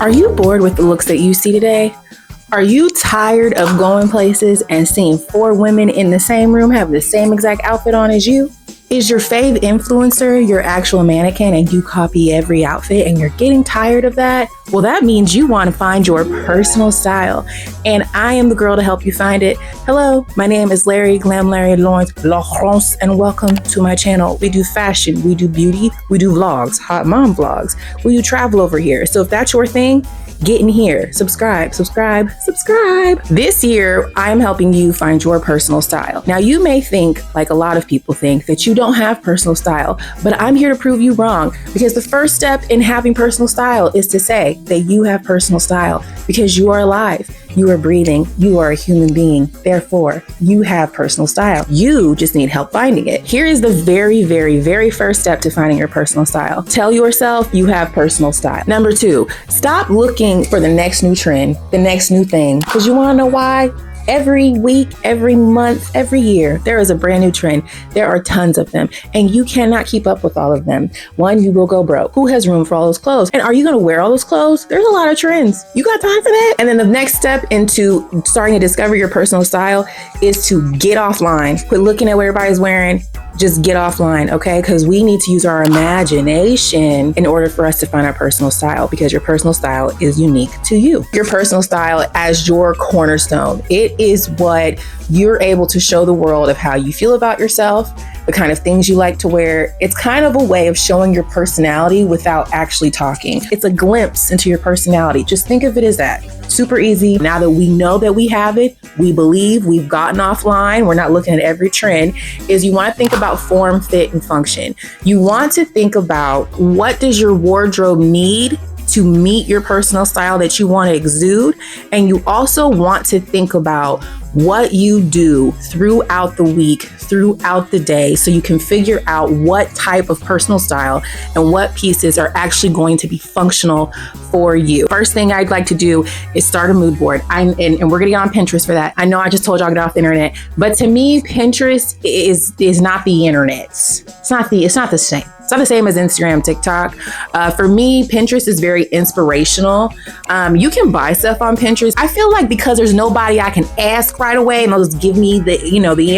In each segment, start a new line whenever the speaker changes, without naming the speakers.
Are you bored with the looks that you see today? Are you tired of going places and seeing 4 women in the same room have the same exact outfit on as you? Is your fave influencer your actual mannequin and you copy every outfit and you're getting tired of that? Well, that means you want to find your personal style. And I am the girl to help you find it. Hello, my name is Larry Lawrence, and welcome to my channel. We do fashion, we do beauty, we do vlogs, hot mom vlogs. We do travel over here. So if that's your thing, get in here, subscribe. This year, I'm helping you find your personal style. Now, you may think, like a lot of people think, that you don't have personal style, but I'm here to prove you wrong, because the first step in having personal style is to say that you have personal style, because you are alive, you are breathing, you are a human being. Therefore, you have personal style. You just need help finding it. Here is the very first step to finding your personal style. Tell yourself you have personal style. Number 2, stop looking for the next new trend, the next new thing, because you want to know why? Every week, every month, every year, there is a brand new trend. There are tons of them, and you cannot keep up with all of them. One, you will go broke. Who has room for all those clothes? And are you going to wear all those clothes? There's a lot of trends. You got time for that? And then the next step into starting to discover your personal style is to get offline. Quit looking at what everybody's wearing. Just get offline, okay? Because we need to use our imagination in order for us to find our personal style, because your personal style is unique to you. Your personal style as your cornerstone. It is what you're able to show the world of how you feel about yourself, the kind of things you like to wear. It's kind of a way of showing your personality without actually talking. It's a glimpse into your personality. Just think of it as that. Super easy. Now that we know that we have it, we believe we've gotten offline, we're not looking at every trend, is you want to think about form, fit, and function. You want to think about, what does your wardrobe need to meet your personal style that you want to exude? And you also want to think about what you do throughout the week, throughout the day, so you can figure out what type of personal style and what pieces are actually going to be functional for you. First thing I'd like to do is start a mood board. And we're gonna get on Pinterest for that. I know I just told y'all to get off the internet, but to me, Pinterest is not the internet. It's not the same. It's not the same as Instagram, TikTok. For me, Pinterest is very inspirational. You can buy stuff on Pinterest. I feel like because there's nobody I can ask right away and they'll just give me the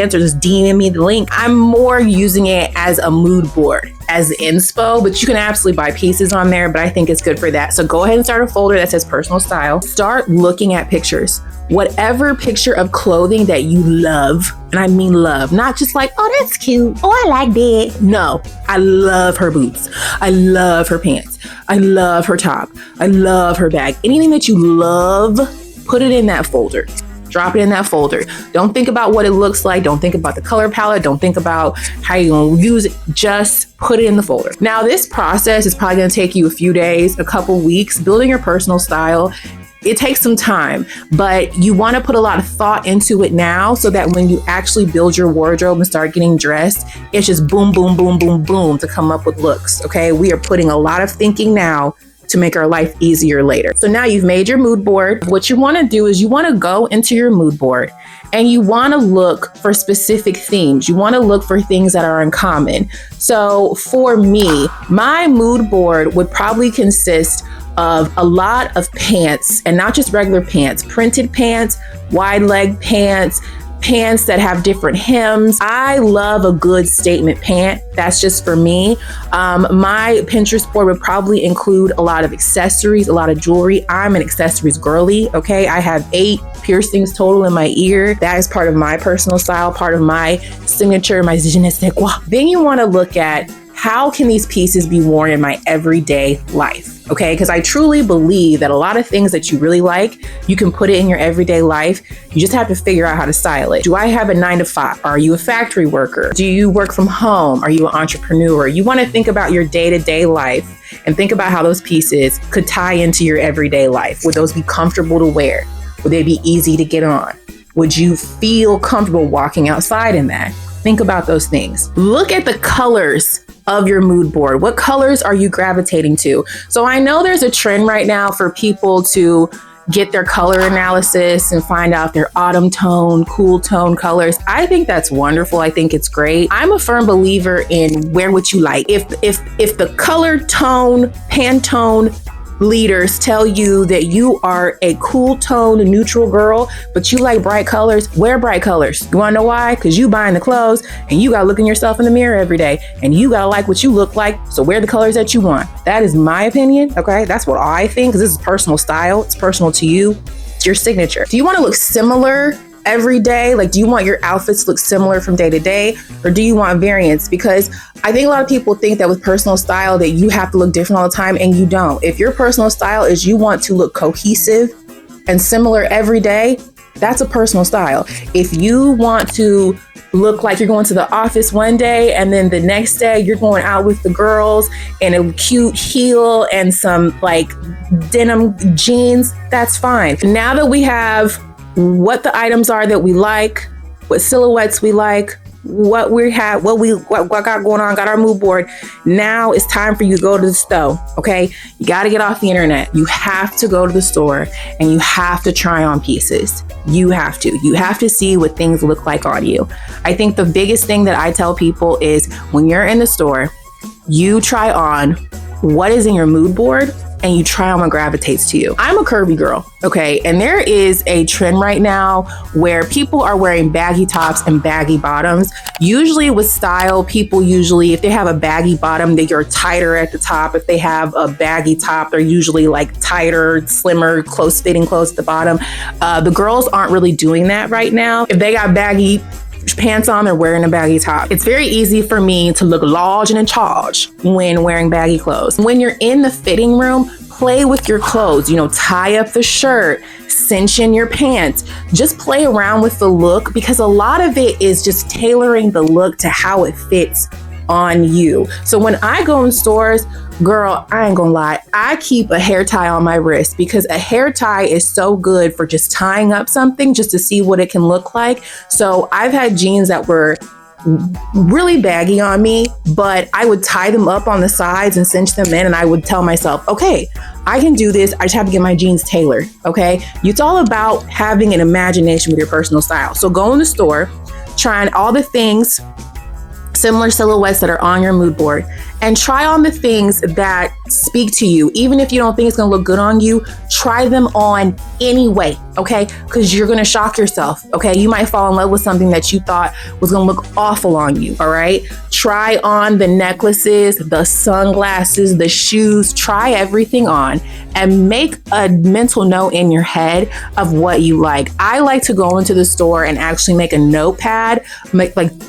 answer, just DM me the link, I'm more using it as a mood board, as inspo, but you can absolutely buy pieces on there, but I think it's good for that. So go ahead and start a folder that says personal style. Start looking at pictures. Whatever picture of clothing that you love, and I mean love, not just like, oh, that's cute, oh, I like that. No, I love her boots. I love her pants. I love her top. I love her bag. Anything that you love, put it in that folder. Drop it in that folder. Don't think about what it looks like. Don't think about the color palette. Don't think about how you're going to use it. Just put it in the folder. Now, this process is probably going to take you a few days, a couple weeks. Building your personal style, it takes some time, but you want to put a lot of thought into it now, so that when you actually build your wardrobe and start getting dressed, it's just boom, boom, boom, boom, boom to come up with looks. Okay. We are putting a lot of thinking now to make our life easier later. So now you've made your mood board. What you want to do is you want to go into your mood board and you want to look for specific themes. You want to look for things that are in common. So for me, my mood board would probably consist of a lot of pants, and not just regular pants, printed pants, wide leg pants, pants that have different hems. I love a good statement pant. That's just for me. My Pinterest board would probably include a lot of accessories, a lot of jewelry. I'm an accessories girly, okay? I have 8 piercings total in my ear. That is part of my personal style, part of my signature, my je ne sais quoi. Then you want to look at, how can these pieces be worn in my everyday life? Okay, because I truly believe that a lot of things that you really like, you can put it in your everyday life. You just have to figure out how to style it. Do I have a 9-to-5? Are you a factory worker? Do you work from home? Are you an entrepreneur? You want to think about your day-to-day life and think about how those pieces could tie into your everyday life. Would those be comfortable to wear? Would they be easy to get on? Would you feel comfortable walking outside in that? Think about those things. Look at the colors of your mood board. What colors are you gravitating to? So I know there's a trend right now for people to get their color analysis and find out their autumn tone, cool tone colors. I think that's wonderful. I think it's great. I'm a firm believer in wear what you like. If the color tone, Pantone leaders tell you that you are a cool tone, neutral girl, but you like bright colors, wear bright colors. You wanna know why? Because you buying the clothes and you gotta look in yourself in the mirror every day and you gotta like what you look like, so wear the colors that you want. That is my opinion, okay? That's what I think, because this is personal style. It's personal to you. It's your signature. Do you wanna look similar every day? Like, do you want your outfits to look similar from day to day, or do you want variance? Because I think a lot of people think that with personal style that you have to look different all the time, and you don't. If your personal style is you want to look cohesive and similar every day, that's a personal style. If you want to look like you're going to the office one day and then the next day you're going out with the girls in a cute heel and some like denim jeans, that's fine. Now that we have what the items are that we like, what silhouettes we like, what we got going on, got our mood board. Now it's time for you to go to the store, okay? You got to get off the internet. You have to go to the store and you have to try on pieces. You have to see what things look like on you. I think the biggest thing that I tell people is when you're in the store, you try on what is in your mood board and you try on what gravitates to you. I'm a curvy girl, okay? And there is a trend right now where people are wearing baggy tops and baggy bottoms. Usually with style, people if they have a baggy bottom, they are tighter at the top. If they have a baggy top, they're usually like tighter, slimmer, close fitting, close to the bottom. The girls aren't really doing that right now. If they got baggy pants on, they're wearing a baggy top. It's very easy for me to look large and in charge when wearing baggy clothes. When you're in the fitting room, play with your clothes, tie up the shirt, cinch in your pants, just play around with the look, because a lot of it is just tailoring the look to how it fits on you. So when I go in stores, girl, I ain't gonna lie, I keep a hair tie on my wrist, because a hair tie is so good for just tying up something just to see what it can look like. So I've had jeans that were really baggy on me, but I would tie them up on the sides and cinch them in, and I would tell myself, okay, I can do this. I just have to get my jeans tailored, okay? It's all about having an imagination with your personal style. So go in the store, trying all the things, similar silhouettes that are on your mood board, and try on the things that speak to you. Even if you don't think it's gonna look good on you, try them on anyway, okay? Because you're gonna shock yourself, okay? You might fall in love with something that you thought was gonna look awful on you, all right? Try on the necklaces, the sunglasses, the shoes, try everything on and make a mental note in your head of what you like. I like to go into the store and actually make a notepad,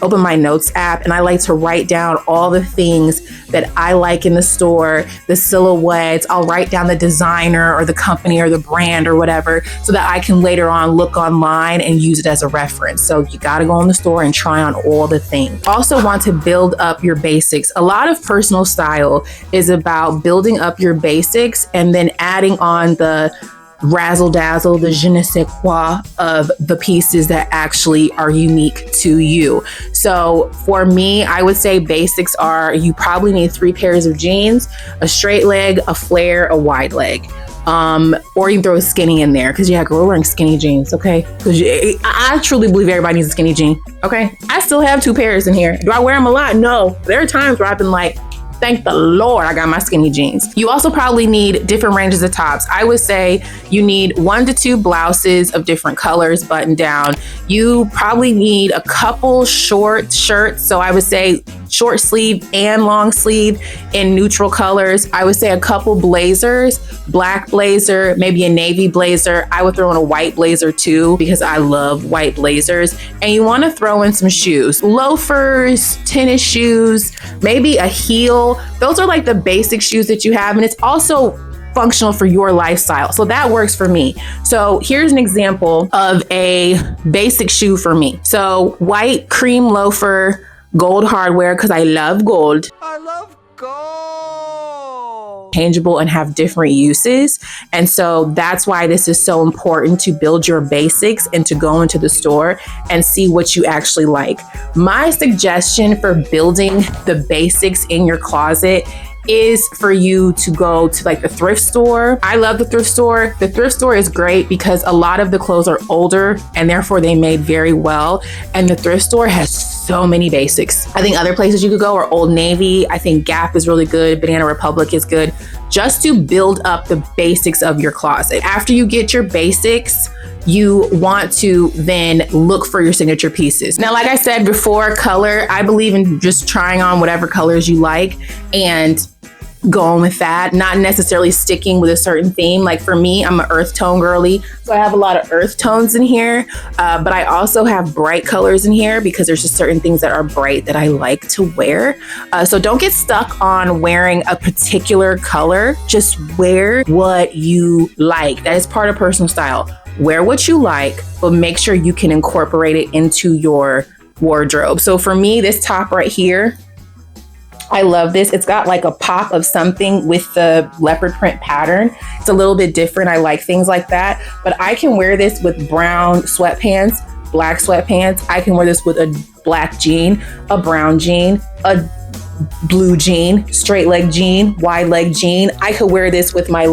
open my notes app, and I like to write down all the things that I like in the store, the silhouettes. I'll write down the designer or the company or the brand or whatever, so that I can later on look online and use it as a reference. So you gotta go in the store and try on all the things. Also want to build up your basics. A lot of personal style is about building up your basics and then adding on the razzle dazzle, the je ne sais quoi of the pieces that actually are unique to you. So for me, I would say basics are, you probably need 3 pairs of jeans, a straight leg, a flare, a wide leg. Or you can throw a skinny in there, because girl, we're wearing skinny jeans, okay? Because I truly believe everybody needs a skinny jean, okay? I still have 2 pairs in here. Do I wear them a lot? No. There are times where I've been like, thank the Lord I got my skinny jeans. You also probably need different ranges of tops. I would say you need 1 to 2 blouses of different colors buttoned down. You probably need a couple short shirts. So I would say short sleeve and long sleeve in neutral colors. I would say a couple blazers, black blazer, maybe a navy blazer. I would throw in a white blazer too, because I love white blazers. And you want to throw in some shoes, loafers, tennis shoes, maybe a heel. Those are like the basic shoes that you have. And it's also functional for your lifestyle. So that works for me. So here's an example of a basic shoe for me. So white cream loafer, gold hardware, because I love gold.
I love gold.
Changeable and have different uses. And so that's why this is so important, to build your basics and to go into the store and see what you actually like. My suggestion for building the basics in your closet is for you to go to like the thrift store. I love the thrift store. The thrift store is great because a lot of the clothes are older and therefore they made very well. And the thrift store has so many basics. I think other places you could go are Old Navy. I think Gap is really good. Banana Republic is good, just to build up the basics of your closet. After you get your basics, you want to then look for your signature pieces. Now, like I said before, color, I believe in just trying on whatever colors you like and going with that, not necessarily sticking with a certain theme. Like for me, I'm an earth tone girly, so I have a lot of earth tones in here, but I also have bright colors in here because there's just certain things that are bright that I like to wear. So don't get stuck on wearing a particular color. Just wear what you like. That is part of personal style. Wear what you like, but make sure you can incorporate it into your wardrobe. So for me, this top right here, I love this. It's got like a pop of something with the leopard print pattern. It's a little bit different. I like things like that, but I can wear this with brown sweatpants, black sweatpants. I can wear this with a black jean, a brown jean, a blue jean, straight leg jean, wide leg jean. I could wear this with my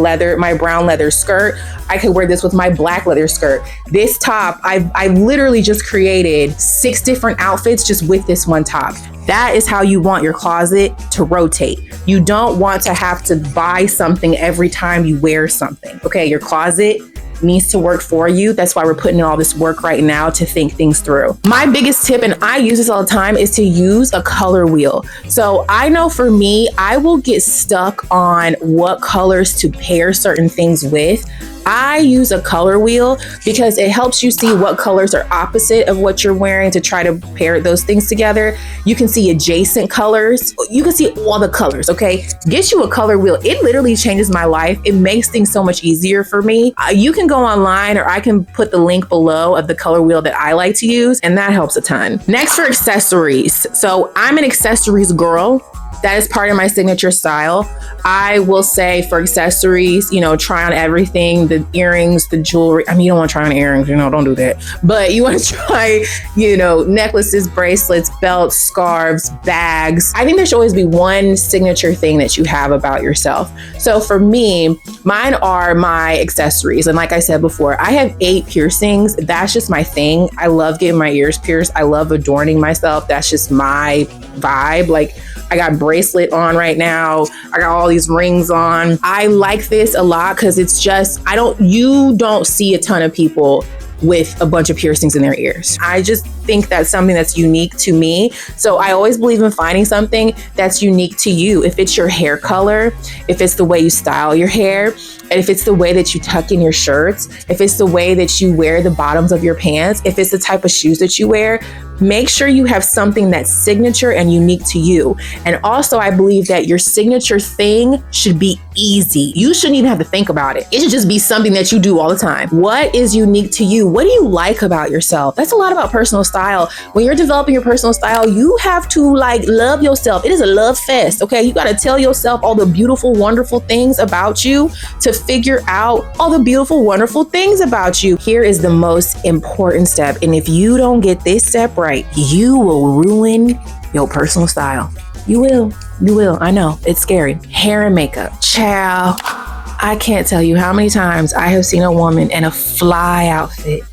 brown leather skirt. I could wear this with my black leather skirt. This top, I literally just created 6 different outfits just with this one top. That is how you want your closet to rotate. You don't want to have to buy something every time you wear something. Okay, your closet needs to work for you. That's why we're putting in all this work right now to think things through. My biggest tip, and I use this all the time, is to use a color wheel. So I know for me, I will get stuck on what colors to pair certain things with. I use a color wheel because it helps you see what colors are opposite of what you're wearing to try to pair those things together. You can see adjacent colors. You can see all the colors, okay? Get you a color wheel. It literally changes my life. It makes things so much easier for me. You can go online, or I can put the link below of the color wheel that I like to use, and that helps a ton. Next, for accessories. So I'm an accessories girl. That is part of my signature style. I will say for accessories, try on everything, the earrings, the jewelry. I mean, you don't want to try on earrings, don't do that. But you want to try, necklaces, bracelets, belts, scarves, bags. I think there should always be one signature thing that you have about yourself. So for me, mine are my accessories. And like I said before, I have 8 piercings. That's just my thing. I love getting my ears pierced. I love adorning myself. That's just my vibe. Like, I got bracelet on right now. I got all these rings on. I like this a lot because it's just, you don't see a ton of people with a bunch of piercings in their ears. I just think that's something that's unique to me. So I always believe in finding something that's unique to you. If it's your hair color, if it's the way you style your hair, and if it's the way that you tuck in your shirts, if it's the way that you wear the bottoms of your pants, if it's the type of shoes that you wear, make sure you have something that's signature and unique to you. And also, I believe that your signature thing should be easy. You shouldn't even have to think about it. It should just be something that you do all the time. What is unique to you? What do you like about yourself? That's a lot about personal style. When you're developing your personal style, you have to love yourself. It is a love fest, okay? You got to tell yourself all the beautiful, wonderful things about you to figure out all the beautiful, wonderful things about you. Here is the most important step. And if you don't get this step right, you will ruin your personal style. You will. I know, it's scary. Hair and makeup. Child, I can't tell you how many times I have seen a woman in a fly outfit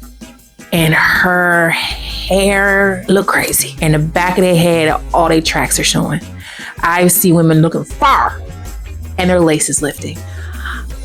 and her hair look crazy. In the back of their head, all their tracks are showing. I see women looking far and their lace is lifting.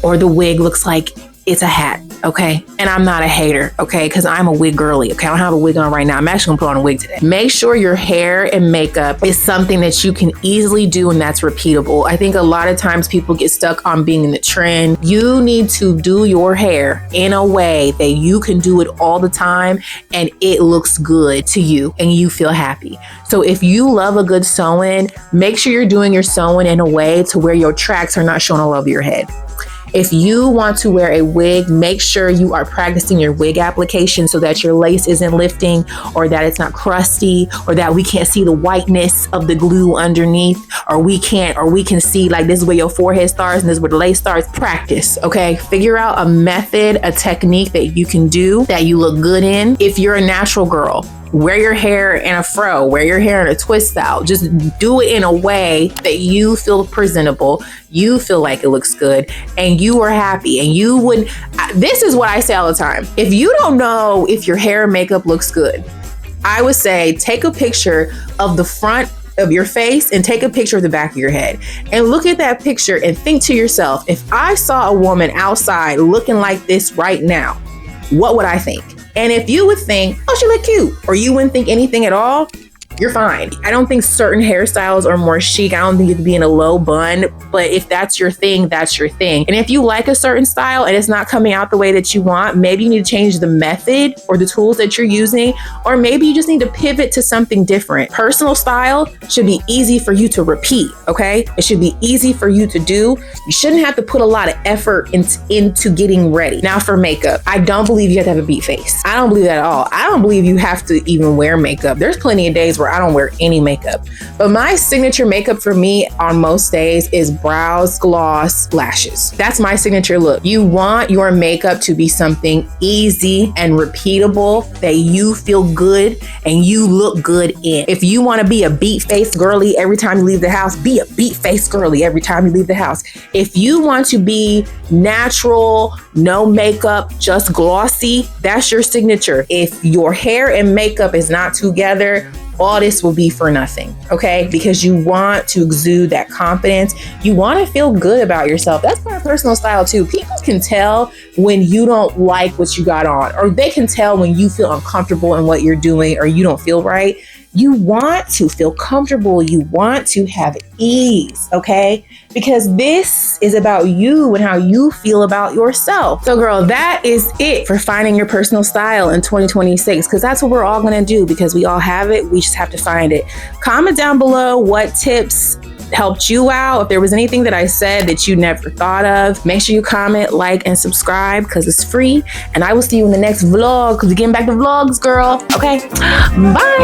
Or the wig looks like it's a hat, okay? And I'm not a hater, okay? Because I'm a wig girly, okay? I don't have a wig on right now. I'm actually gonna put on a wig today. Make sure your hair and makeup is something that you can easily do and that's repeatable. I think a lot of times people get stuck on being in the trend. You need to do your hair in a way that you can do it all the time and it looks good to you and you feel happy. So if you love a good sew-in, make sure you're doing your sewing in a way to where your tracks are not showing all over your head. If you want to wear a wig, make sure you are practicing your wig application so that your lace isn't lifting or that it's not crusty or that we can't see the whiteness of the glue underneath or we can see this is where your forehead starts and this is where the lace starts. Practice, okay? Figure out a method, a technique that you can do that you look good in. If you're a natural girl, wear your hair in a fro, wear your hair in a twist out. Just do it in a way that you feel presentable, you feel like it looks good, and you are happy. And you would, this is what I say all the time. If you don't know if your hair and makeup looks good, I would say take a picture of the front of your face and take a picture of the back of your head and look at that picture and think to yourself, if I saw a woman outside looking like this right now, what would I think? And if you would think, oh, she look cute, or you wouldn't think anything at all, you're fine. I don't think certain hairstyles are more chic. I don't think you have to be in a low bun, but if that's your thing, that's your thing. And if you like a certain style and it's not coming out the way that you want, maybe you need to change the method or the tools that you're using, or maybe you just need to pivot to something different. Personal style should be easy for you to repeat, okay? It should be easy for you to do. You shouldn't have to put a lot of effort into getting ready. Now for makeup, I don't believe you have to have a beat face. I don't believe that at all. I don't believe you have to even wear makeup. There's plenty of days where I don't wear any makeup. But my signature makeup for me on most days is brows, gloss, lashes. That's my signature look. You want your makeup to be something easy and repeatable that you feel good and you look good in. If you want to be a beat face girly every time you leave the house, be a beat face girly every time you leave the house. If you want to be natural, no makeup, just glossy, that's your signature. If your hair and makeup is not together, all this will be for nothing, okay? Because you want to exude that confidence. You want to feel good about yourself. That's my personal style too. People can tell when you don't like what you got on, or they can tell when you feel uncomfortable in what you're doing or you don't feel right. You want to feel comfortable. You want to have ease, okay? Because this is about you and how you feel about yourself. So girl, that is it for finding your personal style in 2026, because that's what we're all gonna do, because we all have it. We just have to find it. Comment down below what tips helped you out. If there was anything that I said that you never thought of, make sure you comment, like, and subscribe, because it's free. And I will see you in the next vlog, because we're getting back to vlogs, girl. Okay, bye.